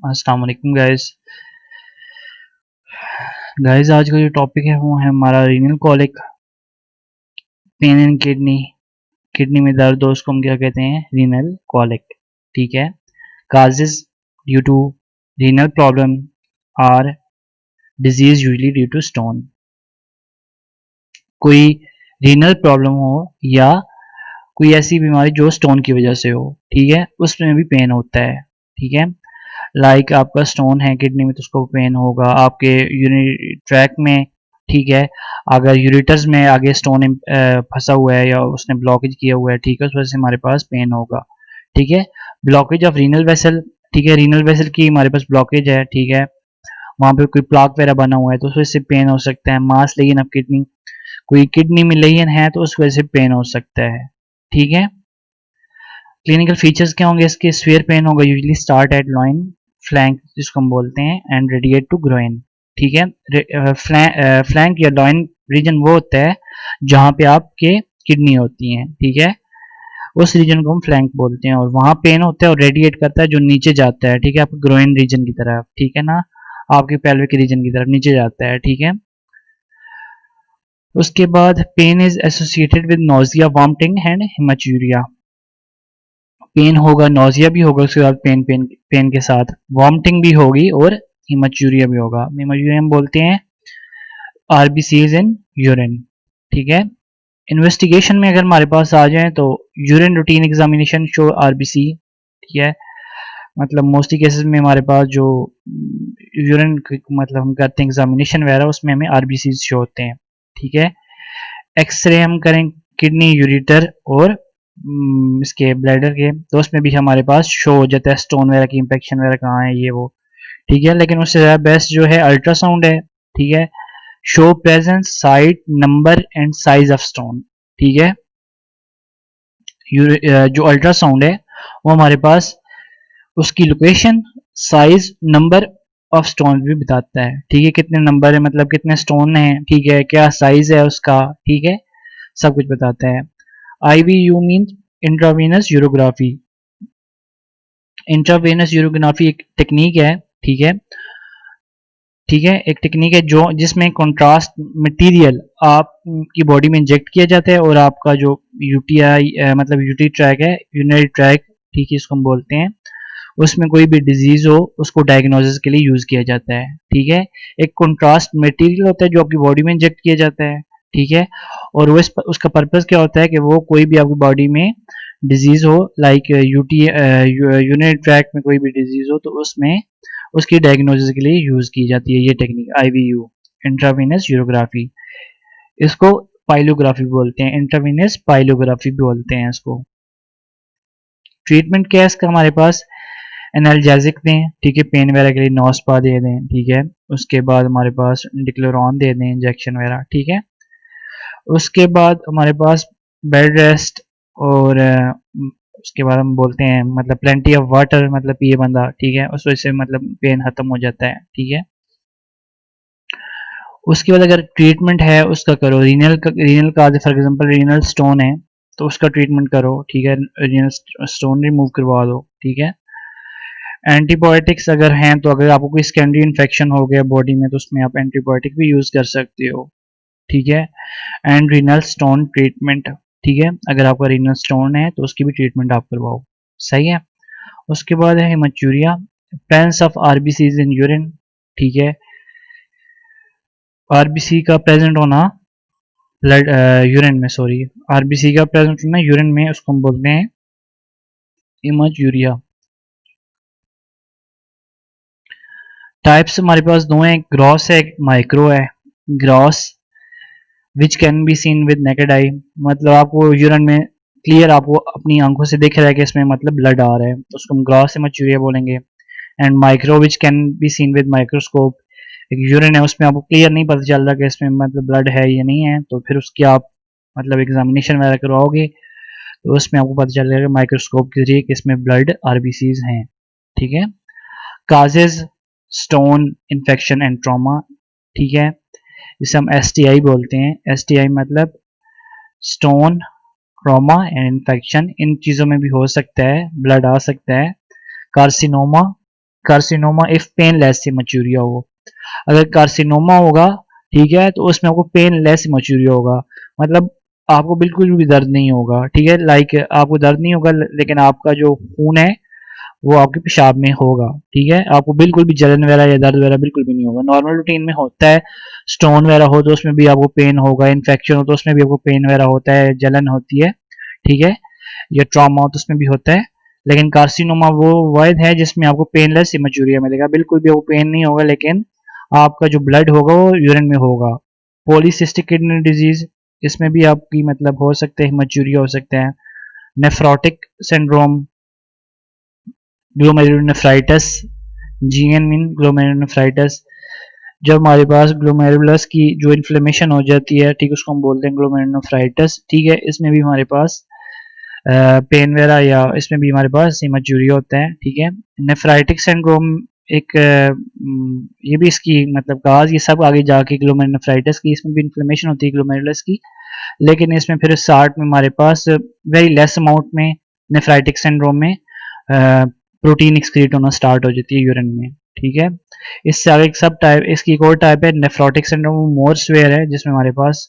अस्सलाम वालेकुम गाइस आज का जो टॉपिक है वो है हमारा renal colic, pain in kidney. Kidney में दर्द हो उसको हम क्या कहते हैं? Renal colic. ठीक है। Causes due to renal problem or disease usually due to stone. कोई रीनल प्रॉब्लम हो या कोई ऐसी बीमारी जो स्टोन की वजह से हो, ठीक है, उसमें भी पेन होता है। ठीक है। लाइक आपका स्टोन है किडनी में तो उसको पेन होगा, आपके यूरिनरी ट्रैक में। ठीक है। अगर यूरेटर्स में आगे स्टोन फंसा हुआ है या उसने ब्लॉकेज किया हुआ है, ठीक है, उस वजह से हमारे पास पेन होगा। ठीक है। Blockage of renal vessel. ठीक है, रीनल वेसल की हमारे पास ब्लॉकेज है, ठीक है, वहां पे कोई प्लाक वगैरह बना हुआ है तो उस वजह से पेन हो सकता है। मास लेकिन अब किडनी, कोई किडनी में लेयन है तो उस वजह से पेन हो सकता है। ठीक है। क्लिनिकल फीचर्स क्या होंगे इसके? स्फीयर पेन होगा, usually start at loin flank जिसको हम बोलते हैं, एंड रेडिएट टू ग्रोइन। ठीक है। फ्लैंक या लॉइन रीजन वो होता है जहां पे आपके किडनी होती हैं। ठीक है। उस रीजन को हम फ्लैंक बोलते हैं और वहां पेन होता है और रेडिएट करता है जो नीचे जाता है। ठीक है, आपके ग्रोइन रीजन की तरफ, ठीक है ना, आपके पेल्विक रीजन की तरफ नीचे जाता है। ठीक है। उसके बाद pain is associated with nausea, vomiting and haematuria. Pain होगा, नोजिया भी होगा, उसके बाद पेन के साथ वॉमिटिंग भी होगी और हिमाचूरिया भी होगा। हिमाचूरिया हम बोलते हैं आरबीसीज इन यूरिन। ठीक है। इन्वेस्टिगेशन में अगर हमारे पास आ जाए तो urine routine examination show RBC. ठीक है। मतलब मोस्टली केसेस में हमारे पास जो यूरिन मतलब हम करते हैं एग्जामिनेशन वगैरह, उसमें हमें आरबीसी शो होते हैं। ठीक है। एक्सरे हम करें किडनी, यूरिटर और इसके ब्लैडर के, तो उसमें भी हमारे पास शो हो जाता है स्टोन वगैरह की इंफेक्शन वगैरह कहाँ है ये वो। ठीक है। लेकिन उससे ज़्यादा बेस्ट जो है अल्ट्रासाउंड है। ठीक है। Show presence, site, number and size of stone. ठीक है। जो अल्ट्रासाउंड है वो हमारे पास उसकी location, size, number of stone भी बताता है। ठीक है, कितने नंबर है मतलब कितने स्टोन है, ठीक है, क्या साइज है उसका, ठीक है, सब कुछ बताता है। IVU mean intravenous urography. Intravenous urography एक टेक्निक है। ठीक है। ठीक है, एक टेक्निक है जो जिसमें कंट्रास्ट मटेरियल आपकी बॉडी में इंजेक्ट किया जाता है और आपका जो यूटीआई मतलब यूटी ट्रैक है, यूरिनरी ट्रैक, ठीक है, इसको हम बोलते हैं, उसमें कोई भी डिजीज हो उसको डायग्नोसिस के लिए यूज किया जाता है। ठीक है। एक कंट्रास्ट मटेरियल होता है जो आपकी बॉडी में इंजेक्ट किया जाता है। ठीक है। और वो उसका पर्पस क्या होता है कि वो कोई भी आपकी बॉडी में डिजीज हो, लाइक यूटी यूरिनरी ट्रैक में कोई भी डिजीज हो तो उसमें उसकी डायग्नोसिस के लिए यूज की जाती है ये टेक्निक आईवीयू, इंट्रावेनस यूरोग्राफी। इसको पाइलोग्राफी बोलते हैं, इंट्रावेनस पाइलोग्राफी भी बोलते हैं इसको। ट्रीटमेंट क्या है इसका? हमारे पास एनाल्जेसिक दें, ठीक है, पेन वगैरह के लिए नॉस्पा दे दें, ठीक है, उसके बाद हमारे पास डिक्लोरॉन दे दें इंजेक्शन वगैरह। ठीक है। उसके बाद हमारे पास बेड रेस्ट और उसके बाद हम बोलते हैं मतलब प्लेंटी ऑफ वाटर, मतलब पिए बंदा, ठीक है, उस वजह से मतलब पेन खत्म हो जाता है। ठीक है। उसके बाद अगर ट्रीटमेंट है उसका करो, रीनल का फॉर एग्जांपल रीनल स्टोन है तो उसका ट्रीटमेंट करो। ठीक है, रीनल स्टोन रिमूव करवा दो। ठीक है। एंटीबायोटिक्स अगर हैं तो अगर आपको कोई सेकेंडरी इन्फेक्शन हो गया बॉडी में तो उसमें आप एंटीबायोटिक भी यूज कर सकते हो। ठीक है। एंड रीनल स्टोन ट्रीटमेंट, ठीक है, अगर आपका रीनल स्टोन है तो उसकी भी ट्रीटमेंट आप करवाओ। सही है। उसके बाद है haematuria, presence of RBCs in urine. ठीक है। आरबीसी का प्रेजेंट होना ब्लड यूरिन में, सॉरी, आरबीसी का प्रेजेंट होना यूरिन में, उसको हम बोलते हैं हिमचूरिया। टाइप्स हमारे पास दो हैं, ग्रॉस है, एक माइक्रो है। Gross which can be seen with naked eye, मतलब आपको यूरिन में क्लियर आपको अपनी आंखों से दिख रहा है कि इसमें मतलब ब्लड आ रहा है तो उसको हम ग्रॉस हेमचूरिया बोलेंगे। And micro which can be seen with microscope, एक यूरिन है उसमें आपको क्लियर नहीं पता चल रहा कि इसमें मतलब ब्लड है या नहीं है, तो फिर उसकी आप मतलब एग्जामिनेशन वगैरह करवाओगे तो उसमें आपको पता चल जाएगा माइक्रोस्कोप के जरिए कि इसमें ब्लड आरबीसीज हैं। ठीक है। Causes stone infection and trauma. ठीक है, जिसे हम एसटीआई बोलते हैं। एसटीआई मतलब स्टोन, ट्रॉमा एंड इन्फेक्शन, इन चीज़ों में भी हो सकता है, ब्लड आ सकता है। कार्सिनोमा, कार्सिनोमा इफ पेनलेस हेमोचूरिया हो। अगर कार्सिनोमा होगा, ठीक है, तो उसमें आपको पेनलेस हेमोचूरिया होगा, मतलब आपको बिल्कुल भी दर्द नहीं होगा, ठीक है, लाइक आपको दर्द नहीं होगा लेकिन आपका जो खून है वो आपके पेशाब में होगा, ठीक है, आपको बिल्कुल भी जलन वगैरह या दर्द वगैरह बिल्कुल भी नहीं होगा। नॉर्मल रूटीन में होता है, स्टोन वगैरह हो तो उसमें भी आपको पेन होगा, इन्फेक्शन हो तो उसमें भी आपको पेन वगैरह होता है, जलन होती है, ठीक है, या ट्रॉमा हो तो उसमें भी होता है। लेकिन कार्सिनोमा वो वायद है जिसमें आपको पेनलेस इमेचुरिया मिलेगा, बिल्कुल भी आपको पेन नहीं होगा, लेकिन आपका जो ब्लड होगा वो यूरिन में होगा। पॉलीसिस्टिक किडनी डिजीज, इसमें भी आपकी मतलब हो सकते हैं इमेचुरिया हो सकते हैं। Nephrotic syndrome, glomerulonephritis, GN mean glomerulonephritis, जब हमारे पास ग्लोमेरुलस की जो इन्फ्लेमेशन हो जाती है, ठीक, उसको हम बोलते हैं ग्लोमेरुलोनेफ्राइटिस, ठीक है, इसमें भी हमारे पास पेन वगैरह या इसमें भी हमारे पास हेमोचूरिया होता है, ठीक है। नेफ्राइटिक सिंड्रोम एक ये भी इसकी मतलब काज, ये सब आगे जाके ग्लोमेरुलोनेफ्राइटिस की, इसमें भी इन्फ्लेमेशन होती है ग्लोमेरुलस की, लेकिन इसमें फिर स्टार्ट में हमारे पास वेरी लेस अमाउंट में नेफ्राइटिक सिंड्रोम में प्रोटीन एक्सक्रीट होना स्टार्ट हो जाती है यूरिन में, ठीक है। इससे आगे एक सब टाइप, इसकी एक और टाइप है नेफ्रोटिक सिंड्रोम, मोर स्वेयर है, जिसमें हमारे पास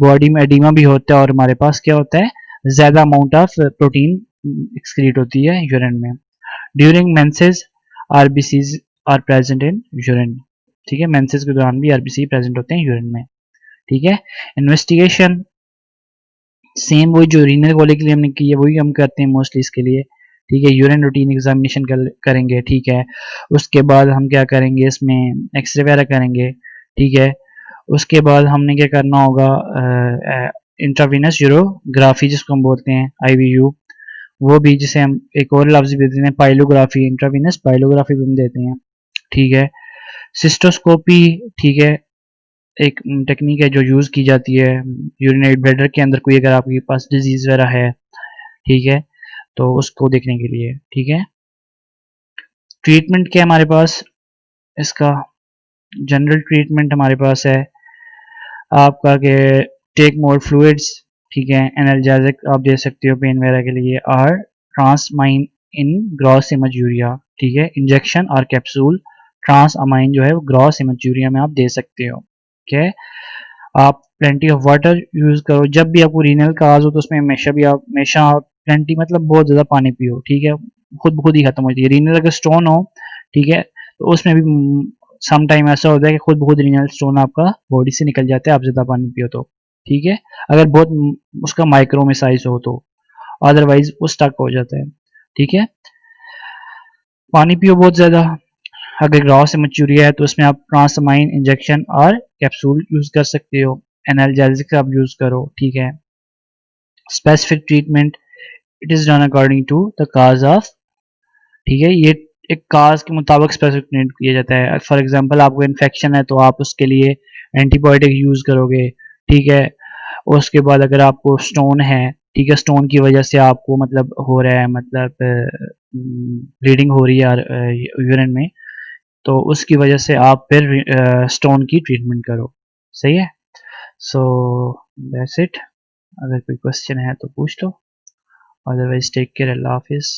बॉडी में एडिमा भी होता है और हमारे पास क्या होता है, ज्यादा अमाउंट ऑफ प्रोटीन एक्सक्रीट होती है यूरिन में। During menses RBCs are present in urine, ठीक है, मेंसेस के दौरान भी आरबीसी प्रेजेंट होते हैं यूरिन में, ठीक है। इन्वेस्टिगेशन सेम वही जो रीनल कोली के लिए हमने की है वही हम करते हैं मोस्टली इसके लिए, ठीक है। यूरिन रूटीन एग्जामिनेशन करेंगे, ठीक है। उसके बाद हम क्या करेंगे, इसमें एक्सरे वगैरह करेंगे, ठीक है। उसके बाद हमने क्या करना होगा, इंट्रावीनस यूरोग्राफी जिसको हम बोलते हैं आईवीयू, वो भी जिसे हम एक और लफ्ज भी देते हैं पाइलोग्राफी, इंट्रावीनस पाइलोग्राफी भी हम देते हैं, ठीक है। सिस्टोस्कोपी, ठीक है, एक टेक्निक है जो यूज की जाती है यूरिनरी ब्लैडर के अंदर कोई अगर आपके पास डिजीज वगैरह है, ठीक है, तो उसको देखने के लिए, ठीक है। ट्रीटमेंट क्या हमारे पास, इसका जनरल ट्रीटमेंट हमारे पास है आपका के टेक मोर फ्लूइड्स, ठीक है, एनाल्जेसिक आप दे सकते हो पेन वगैरह के लिए, और ट्रांसमाइन इन ग्रॉस इमेजूरिया, ठीक है, इंजेक्शन और कैप्सूल ट्रांस अमाइन जो है वो ग्रॉस इमेजूरिया में आप दे सकते हो, ठीक है। आप प्लेंटी ऑफ वाटर यूज करो, जब भी आपको रीनल का आवाज हो तो उसमें हमेशा प्लेंटी मतलब बहुत ज्यादा पानी पियो, ठीक है, खुद खुद ही खत्म हो जाती है। रीनल अगर स्टोन हो, ठीक है, तो उसमें भी सम टाइम ऐसा होता है कि खुद बहुत रीनल स्टोन आपका बॉडी से निकल जाता है, आप ज्यादा पानी पियो तो, ठीक है, अगर बहुत उसका माइक्रो में साइज हो तो, अदरवाइज वो स्टक हो जाता है, ठीक है। पानी पियो बहुत ज्यादा। अगर ग्रॉस इमेचुरिया है तो उसमें आप ट्रांसमाइन इंजेक्शन और कैप्सूल यूज कर सकते हो, एनाल्जेसिक आप यूज करो, ठीक है। Specific treatment, it is done according to the cause of, ठीक है, ये एक काज के मुताबिक स्पेसिफिक ट्रीट किया जाता है। फॉर एग्जांपल आपको इन्फेक्शन है तो आप उसके लिए एंटीबायोटिक यूज करोगे, ठीक है। उसके बाद अगर आपको स्टोन है, ठीक है, स्टोन की वजह से आपको मतलब हो रहा है, मतलब ब्लीडिंग हो रही है यूरिन में, तो उसकी वजह से आप फिर स्टोन की ट्रीटमेंट करो, सही है। सो दैट्स इट, अगर कोई क्वेश्चन है तो पूछ लो, अदरवाइज टेक केयर, अल्लाह हाफिज।